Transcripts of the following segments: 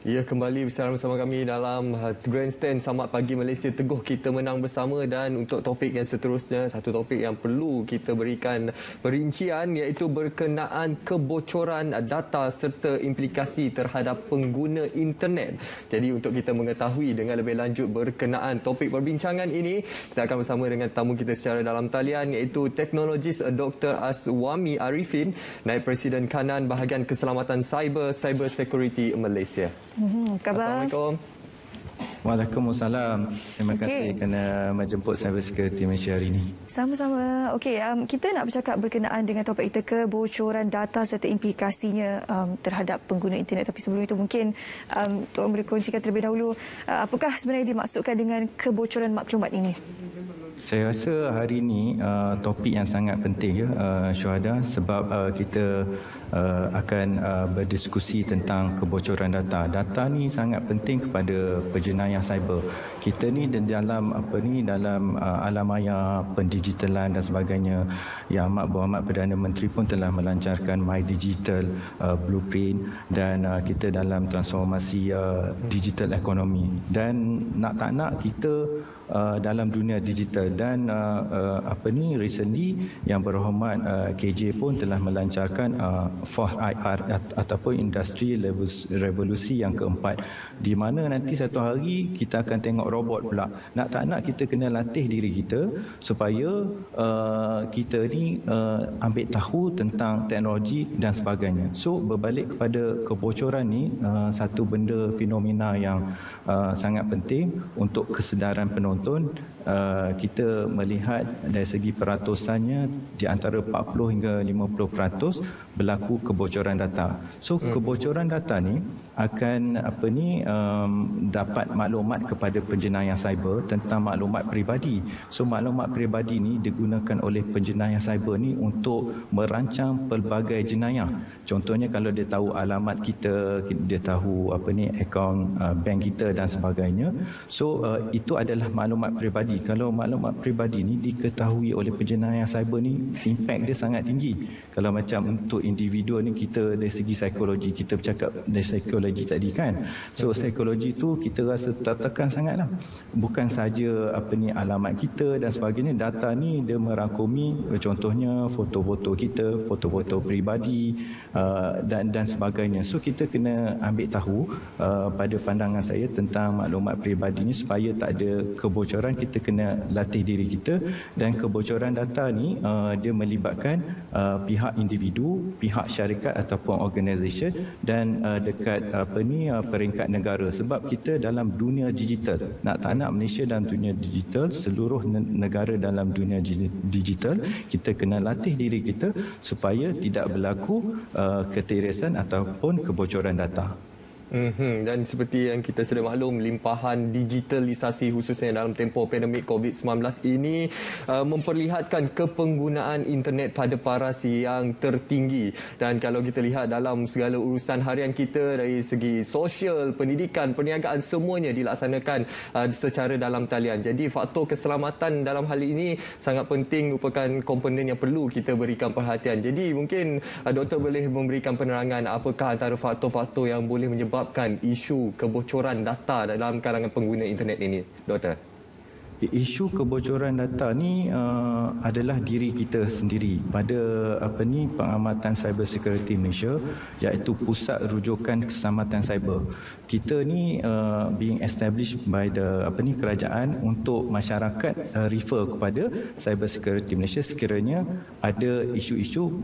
Ya, kembali bersama kami dalam Grandstand Selamat Pagi Malaysia. Teguh kita menang bersama, dan untuk topik yang seterusnya, satu topik yang perlu kita berikan perincian iaitu berkenaan kebocoran data serta implikasi terhadap pengguna internet. Jadi untuk kita mengetahui dengan lebih lanjut berkenaan topik perbincangan ini, kita akan bersama dengan tamu kita secara dalam talian iaitu teknologis Dr. Aswami Arifin, Naib Presiden Kanan Bahagian Keselamatan Cyber Security Malaysia. Khabar? Assalamualaikum. Waalaikumsalam. Terima kasih kerana menjemput Cyber Security Malaysia hari ini. Sama-sama. Okey, kita nak bercakap berkenaan dengan topik kita, kebocoran data serta implikasinya terhadap pengguna internet. Tapi sebelum itu mungkin Tuan boleh kongsikan terlebih dahulu apakah sebenarnya dimaksudkan dengan kebocoran maklumat ini? Saya rasa hari ini topik yang sangat penting Syuhada, sebab kita akan berdiskusi tentang kebocoran data. Data ni sangat penting kepada penjenayah cyber. Kita ni dalam dalam alam maya pendigitalan dan sebagainya, Yang Amat Berhormat Perdana Menteri pun telah melancarkan My Digital Blueprint, dan kita dalam transformasi digital ekonomi. Dan nak tak nak kita dalam dunia digital, dan recently Yang Berhormat KJ pun telah melancarkan 4IR ataupun Industri Revolusi yang keempat, di mana nanti satu hari kita akan tengok robot pula. Nak tak nak kita kena latih diri kita supaya kita ni ambil tahu tentang teknologi dan sebagainya. So berbalik kepada kebocoran ni, satu benda fenomena yang sangat penting untuk kesedaran penonton. Kita melihat dari segi peratusannya di antara 40 hingga 50% berlaku kebocoran data. So kebocoran data ni akan dapat maklumat kepada penjenayah cyber tentang maklumat peribadi. So maklumat peribadi ni digunakan oleh penjenayah cyber ni untuk merancang pelbagai jenayah. Contohnya kalau dia tahu alamat kita, dia tahu akaun bank kita dan sebagainya. So itu adalah maklumat peribadi. Kalau maklumat peribadi ni diketahui oleh penjenayah cyber ni, impact dia sangat tinggi. Kalau macam untuk individu ni, kita dari segi psikologi, kita bercakap dari psikologi tadi kan. So psikologi tu kita rasa tertekan sangatlah. Bukan saja alamat kita dan sebagainya, data ni dia merangkumi contohnya foto-foto kita, foto-foto peribadi dan sebagainya. So kita kena ambil tahu pada pandangan saya tentang maklumat peribadi ni, supaya tak ada kebocoran. Kita kena latih diri kita. Dan kebocoran data ni dia melibatkan pihak individu, pihak syarikat ataupun organisasi, dan dekat peringkat negara. Sebab kita dalam dunia digital, nak tak nak Malaysia dalam dunia digital, seluruh negara dalam dunia digital, kita kena latih diri kita supaya tidak berlaku ketirisan ataupun kebocoran data. Dan seperti yang kita sudah maklum, limpahan digitalisasi khususnya dalam tempoh pandemik COVID-19 ini memperlihatkan kepenggunaan internet pada paras yang tertinggi. Dan kalau kita lihat dalam segala urusan harian kita, dari segi sosial, pendidikan, perniagaan, semuanya dilaksanakan secara dalam talian. Jadi faktor keselamatan dalam hal ini sangat penting, merupakan komponen yang perlu kita berikan perhatian. Jadi mungkin doktor boleh memberikan penerangan apakah antara faktor-faktor yang boleh menyebabkan isu kebocoran data dalam kalangan pengguna internet ini, Doktor? Isu kebocoran data ni adalah diri kita sendiri. Pada pengamatan Cyber Security Malaysia, iaitu Pusat Rujukan Keselamatan Cyber, kita ni being established by the kerajaan untuk masyarakat refer kepada Cyber Security Malaysia sekiranya ada isu-isu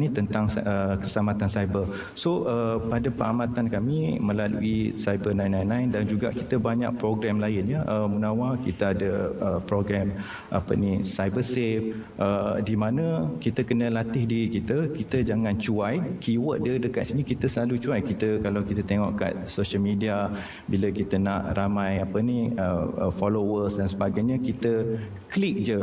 tentang keselamatan cyber. So pada pengamatan kami melalui Cyber 999, dan juga kita banyak program lain Munawar, kita ada program cyber safe, di mana kita kena latih diri kita jangan cuai. Keyword dia dekat sini, kita selalu cuai. Kalau kita tengok kat social media, bila kita nak ramai followers dan sebagainya, kita klik je.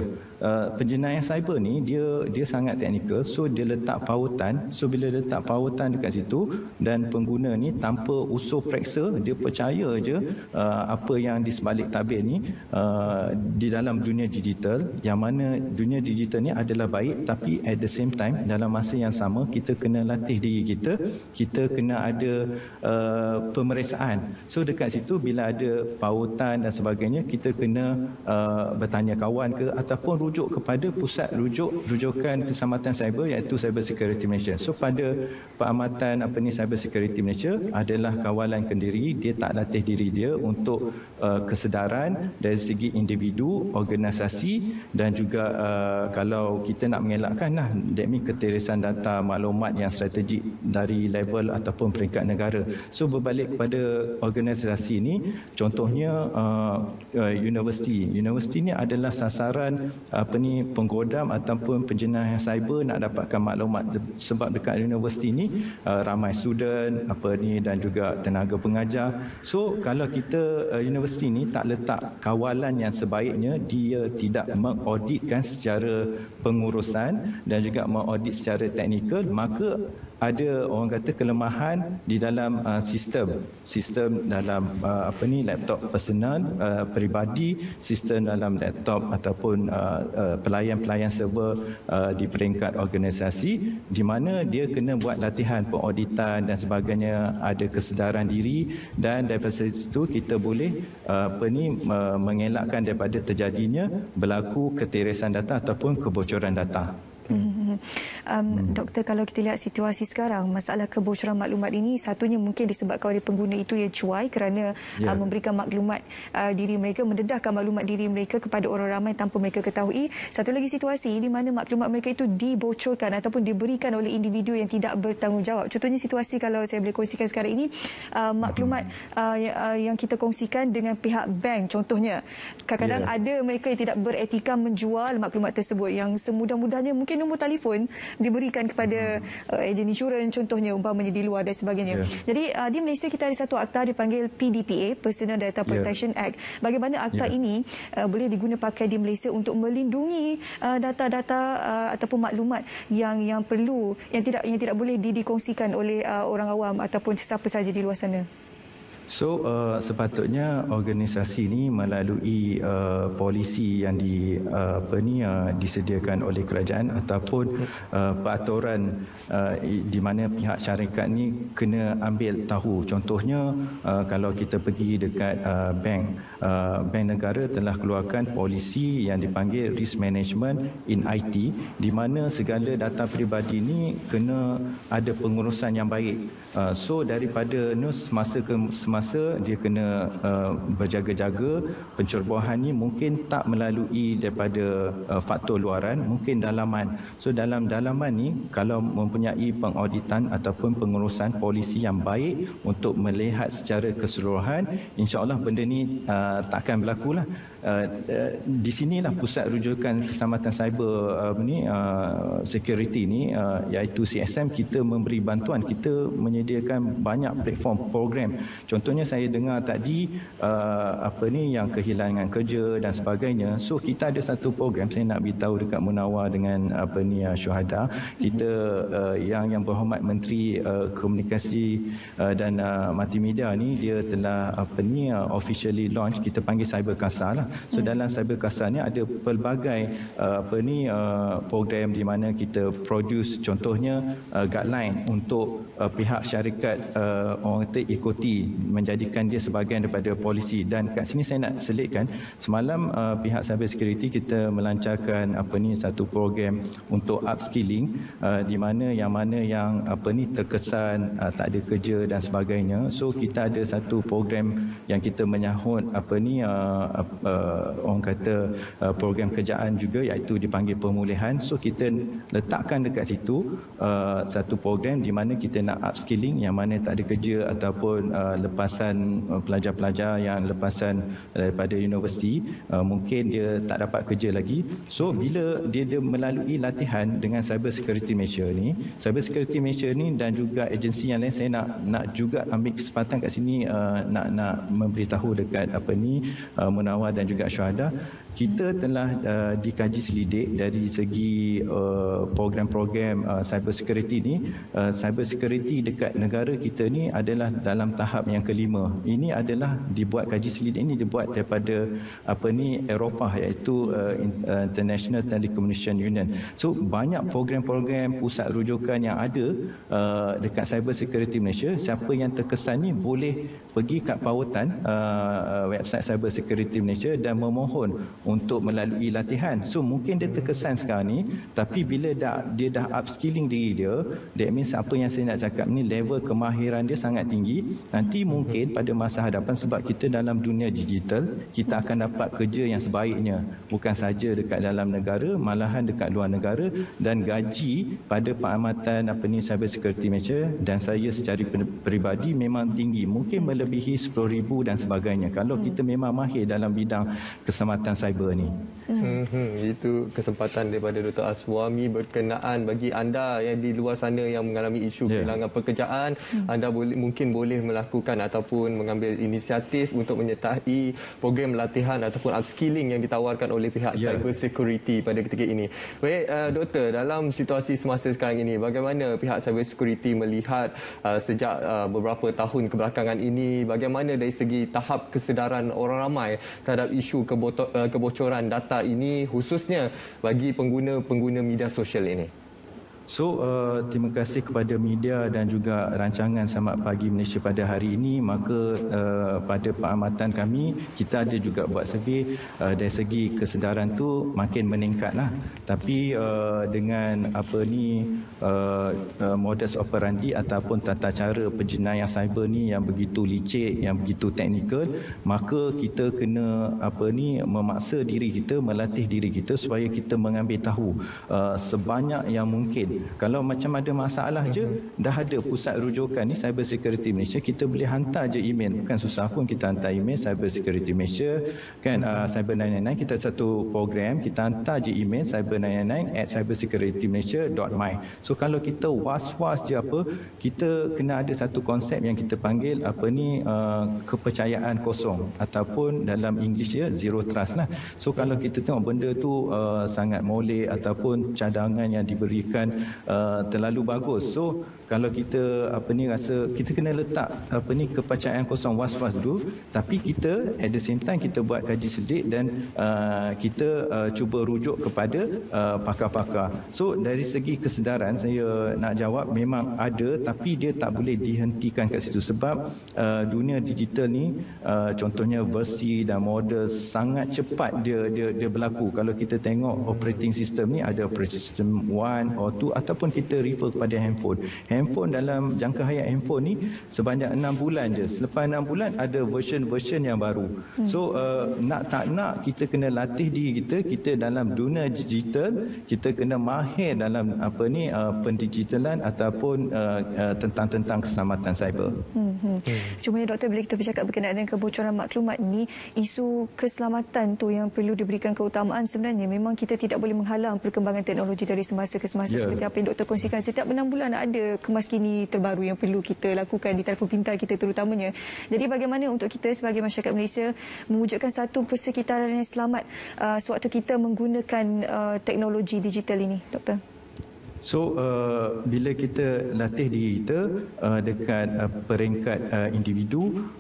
Penjenayah cyber ni dia sangat teknikal, so dia letak pautan. So bila letak pautan dekat situ dan pengguna ni tanpa usul periksa, dia percaya je apa yang di sebalik tabir ni di dalam dunia digital, yang mana dunia digital ni adalah baik, tapi at the same time dalam masa yang sama kita kena latih diri kita kena ada pemeriksaan. So dekat situ bila ada pautan dan sebagainya, kita kena bertanya kawan ke ataupun rujuk kepada pusat rujukan keselamatan cyber, iaitu Cyber Security Malaysia. So pada pengamatan Cyber Security Malaysia adalah kawalan kendiri, dia tak latih diri dia untuk kesedaran dari segi individu, organisasi dan juga kalau kita nak mengelakkan keteresan data maklumat yang strategik dari level ataupun peringkat negara. So berbalik kepada organisasi ini, contohnya universiti ni adalah sasaran penggodam ataupun penjenayah cyber nak dapatkan maklumat, sebab dekat universiti ni ramai student dan juga tenaga pengajar. So kalau kita universiti ni tak letak kawalan yang sebaiknya, dia tidak mengauditkan secara pengurusan dan juga mengaudit secara teknikal, maka ada orang kata kelemahan di dalam sistem dalam laptop personal peribadi, sistem dalam laptop ataupun pelayan server di peringkat organisasi, di mana dia kena buat latihan pengauditan dan sebagainya, ada kesedaran diri, dan daripada situ kita boleh mengelakkan daripada terjadinya berlaku keteresan data ataupun kebocoran data. Doktor, kalau kita lihat situasi sekarang, masalah kebocoran maklumat ini satunya mungkin disebabkan oleh pengguna itu yang cuai kerana memberikan maklumat diri mereka, mendedahkan maklumat diri mereka kepada orang ramai tanpa mereka ketahui. Satu lagi situasi di mana maklumat mereka itu dibocorkan ataupun diberikan oleh individu yang tidak bertanggungjawab. Contohnya situasi, kalau saya boleh kongsikan sekarang ini, maklumat yang kita kongsikan dengan pihak bank contohnya. Kadang-kadang ada mereka yang tidak beretika menjual maklumat tersebut, yang semudah-mudahnya mungkin nombor telefon diberikan kepada ejen insurans contohnya, umpamanya di luar dan sebagainya. Jadi di Malaysia kita ada satu akta dipanggil PDPA, Personal Data Protection Act. Bagaimana akta ini boleh diguna pakai di Malaysia untuk melindungi data-data ataupun maklumat yang perlu, yang tidak boleh dikongsikan oleh orang awam ataupun sesiapa saja di luar sana? So sepatutnya organisasi ini melalui polisi yang disediakan oleh kerajaan ataupun peraturan di mana pihak syarikat ni kena ambil tahu. Contohnya kalau kita pergi dekat bank negara telah keluarkan polisi yang dipanggil Risk Management in IT, di mana segala data peribadi ini kena ada pengurusan yang baik. So daripada semasa ke semasa dia kena berjaga-jaga. Pencerobohan ni mungkin tak melalui daripada faktor luaran, mungkin dalaman. So dalam dalaman ni kalau mempunyai pengauditan ataupun pengurusan polisi yang baik untuk melihat secara keseluruhan, insya-Allah benda ni takkan berlaku lah. Di sinilah pusat rujukan keselamatan cyber security ni, iaitu CSM, kita memberi bantuan, kita menyediakan banyak platform program. Contohnya saya dengar tadi yang kehilangan kerja dan sebagainya. So kita ada satu program, saya nak beritahu dekat Munawar dengan syuhada kita, yang berhormat Menteri Komunikasi dan Multimedia ni, dia telah officially launch, kita panggil Cyber Casa lah. So dalam Cyber Casa ni ada pelbagai program di mana kita produce, contohnya guideline untuk pihak syarikat orang kata ikuti, menjadikan dia sebahagian daripada polisi. Dan kat sini saya nak selitkan, semalam pihak cyber security kita melancarkan satu program untuk upskilling, di mana yang terkesan tak ada kerja dan sebagainya. So kita ada satu program yang kita menyahut orang kata program kerjaan juga, iaitu dipanggil pemulihan. So kita letakkan dekat situ satu program di mana kita nak upskilling yang mana tak ada kerja ataupun lepasan pelajar-pelajar yang lepasan daripada universiti, mungkin dia tak dapat kerja lagi. So bila dia melalui latihan dengan Cyber Security Malaysia ni, Cyber Security Malaysia ni dan juga agensi yang lain, saya nak juga ambil kesempatan kat sini nak memberitahu dekat Munawar dan juga syuhada, kita telah dikaji selidik dari segi program-program cyber security ni. Cyber security dekat negara kita ni adalah dalam tahap yang kelima. Ini adalah dibuat kaji selidik ini dibuat daripada Eropah, iaitu International Telecommunication Union. So banyak program-program pusat rujukan yang ada dekat cyber security Malaysia. Siapa yang terkesan ni boleh pergi kat pautan website cyber security Malaysia dan memohon untuk melalui latihan. So mungkin dia terkesan sekarang ni, tapi bila dia dah upskilling diri dia, that means apa yang saya nak cakap ni, level kemahiran dia sangat tinggi. Nanti mungkin pada masa hadapan, sebab kita dalam dunia digital, kita akan dapat kerja yang sebaiknya, bukan saja dekat dalam negara, malahan dekat luar negara. Dan gaji pada pengamatan cyber security Malaysia dan saya secara peribadi memang tinggi, mungkin melebihi 10,000 dan sebagainya kalau kita memang mahir dalam bidang keselamatan cyber ni. Itu kesempatan daripada Dr. Aswami berkenaan bagi anda yang di luar sana yang mengalami isu kehilangan pekerjaan. Anda mungkin boleh melakukan ataupun mengambil inisiatif untuk menyertai program latihan ataupun upskilling yang ditawarkan oleh pihak cyber security pada ketika ini. Baik, Doktor, dalam situasi semasa sekarang ini, bagaimana pihak cyber security melihat sejak beberapa tahun kebelakangan ini, bagaimana dari segi tahap kesedaran orang ramai terhadap isu kebocoran data ini, khususnya bagi pengguna media sosial ini? So, terima kasih kepada media dan juga rancangan Selamat Pagi Malaysia pada hari ini. Maka pada pengamatan kami, kita ada juga buat survey dari segi kesedaran tu makin meningkatlah. Tapi dengan modus operandi ataupun tata cara penjenayah cyber ni yang begitu licik, yang begitu teknikal, maka kita kena memaksa diri kita, melatih diri kita supaya kita mengambil tahu sebanyak yang mungkin. Kalau macam ada masalah je, dah ada pusat rujukan ni Cyber Security Malaysia, kita boleh hantar je email, bukan susah pun kita hantar email Cyber Security Malaysia kan, Cyber 999 kita satu program, kita hantar je email cyber999@cybersecuritymalaysia.my. So kalau kita was-was je kita kena ada satu konsep yang kita panggil kepercayaan kosong, ataupun dalam English zero trust lah. So kalau kita tengok benda tu sangat molek ataupun cadangan yang diberikan terlalu bagus, so kalau kita rasa kita kena letak kepercayaan kosong, was-was dulu, tapi kita at the same time kita buat kaji selidik dan kita cuba rujuk kepada pakar-pakar. So dari segi kesedaran, saya nak jawab memang ada, tapi dia tak boleh dihentikan kat situ, sebab dunia digital ni contohnya versi dan model sangat cepat dia berlaku. Kalau kita tengok operating system ni, ada operating system 1 or 2, ataupun kita refer kepada handphone dalam jangka hayat handphone ni sebanyak 6 bulan je. Selepas 6 bulan ada version yang baru. So nak tak nak kita kena latih diri kita dalam dunia digital, kita kena mahir dalam pendigitalan ataupun tentang keselamatan cyber. Cuma Doktor, bila kita bercakap berkenaan dengan kebocoran maklumat ni, isu keselamatan tu yang perlu diberikan keutamaan. Sebenarnya memang kita tidak boleh menghalang perkembangan teknologi dari semasa ke semasa. Seperti apa yang Doktor kongsikan, setiap 6 bulan ada kemaskini terbaru yang perlu kita lakukan di telefon pintar kita terutamanya. Jadi bagaimana untuk kita sebagai masyarakat Malaysia mewujudkan satu persekitaran yang selamat sewaktu kita menggunakan teknologi digital ini, Doktor? So bila kita latih diri kita dekat peringkat individu,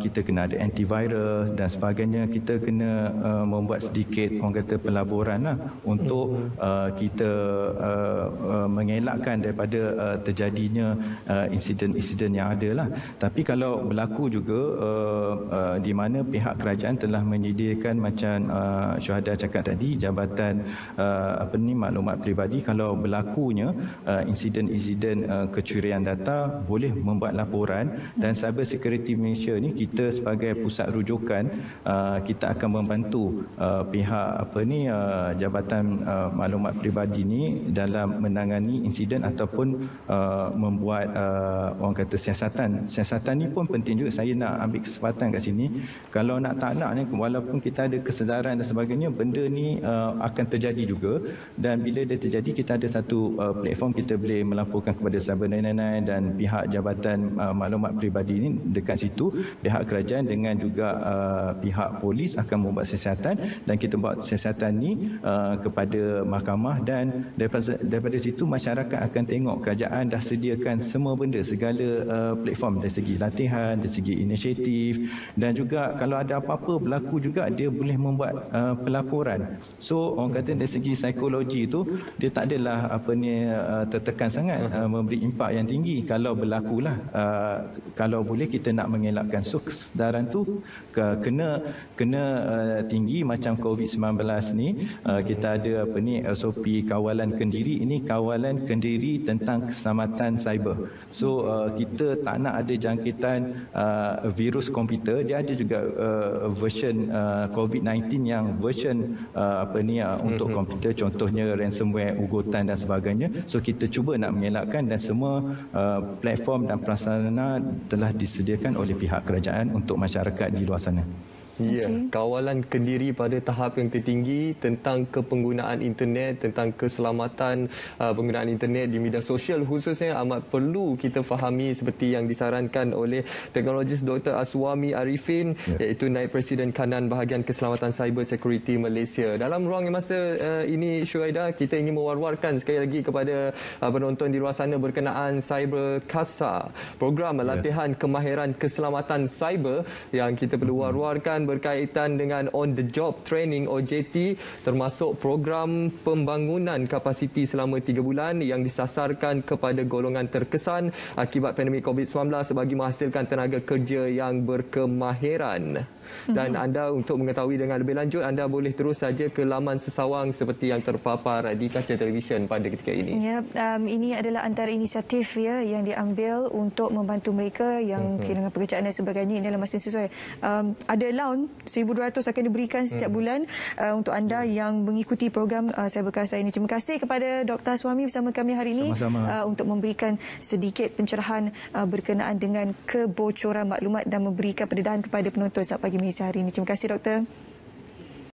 kita kena ada antivirus dan sebagainya. Kita kena membuat sedikit orang kata pelaburan lah, untuk kita mengelakkan daripada terjadinya insiden-insiden yang ada lah. Tapi kalau berlaku juga di mana pihak kerajaan telah menyediakan macam Syuhada cakap tadi, Jabatan Maklumat Peribadi, kalau berlakunya insiden-insiden kecurian data boleh membuat laporan, dan Cyber Security Malaysia ni kita sebagai pusat rujukan, kita akan membantu pihak Jabatan Maklumat Peribadi ni dalam menangani insiden ataupun membuat orang kata siasatan. Siasatan ni pun penting juga. Saya nak ambil kesempatan kat sini, kalau nak tak nak ni, walaupun kita ada kesedaran dan sebagainya, benda ni akan terjadi juga, dan bila dia terjadi kita ada satu satu platform kita boleh melaporkan kepada Cyber 999 dan pihak Jabatan Maklumat Peribadi ini dekat situ, pihak kerajaan dengan juga pihak polis akan membuat siasatan dan kita buat siasatan ni kepada mahkamah dan daripada situ masyarakat akan tengok kerajaan dah sediakan semua benda, segala platform dari segi latihan, dari segi inisiatif dan juga kalau ada apa-apa berlaku juga dia boleh membuat pelaporan. So orang kata dari segi psikologi tu dia tak adalah tertekan sangat memberi impak yang tinggi kalau berlakulah. Kalau boleh kita nak mengelakkan. So kesedaran tu kena tinggi macam COVID-19 ni. Kita ada SOP kawalan kendiri. Ini kawalan kendiri tentang keselamatan cyber. So kita tak nak ada jangkitan virus komputer. Dia ada juga version COVID-19 yang version untuk komputer, contohnya ransomware, ugutan dan sebagainya. So kita cuba nak mengelakkan dan semua platform dan prasarana telah disediakan oleh pihak kerajaan untuk masyarakat di luar sana. Ya, kawalan kendiri pada tahap yang tertinggi tentang kepenggunaan internet, tentang keselamatan penggunaan internet di media sosial khususnya amat perlu kita fahami seperti yang disarankan oleh teknologis Dr. Aswami Arifin, iaitu Naib Presiden Kanan Bahagian Keselamatan Cyber Security Malaysia. Dalam ruang masa ini, Syuhaida, kita ingin mewar-warkan sekali lagi kepada penonton di luar sana berkenaan Cyber CASA, program latihan kemahiran keselamatan cyber yang kita perlu war-warkan berkaitan dengan on the job training OJT, termasuk program pembangunan kapasiti selama 3 bulan yang disasarkan kepada golongan terkesan akibat pandemik COVID-19 bagi menghasilkan tenaga kerja yang berkemahiran. Dan anda untuk mengetahui dengan lebih lanjut, anda boleh terus saja ke laman sesawang seperti yang terpapar di kaca televisyen pada ketika ini. Ya, ini adalah antara inisiatif yang diambil untuk membantu mereka yang kehilangan pekerjaan dan sebagainya. Ini adalah masih sesuai. Ada allowance 1,200 akan diberikan setiap bulan untuk anda yang mengikuti program Cyber CASA ini. Terima kasih kepada Dr. Aswami bersama kami hari ini untuk memberikan sedikit pencerahan berkenaan dengan kebocoran maklumat dan memberikan pendedahan kepada penonton saat pagi Malaysia hari ini. Terima kasih, Doktor.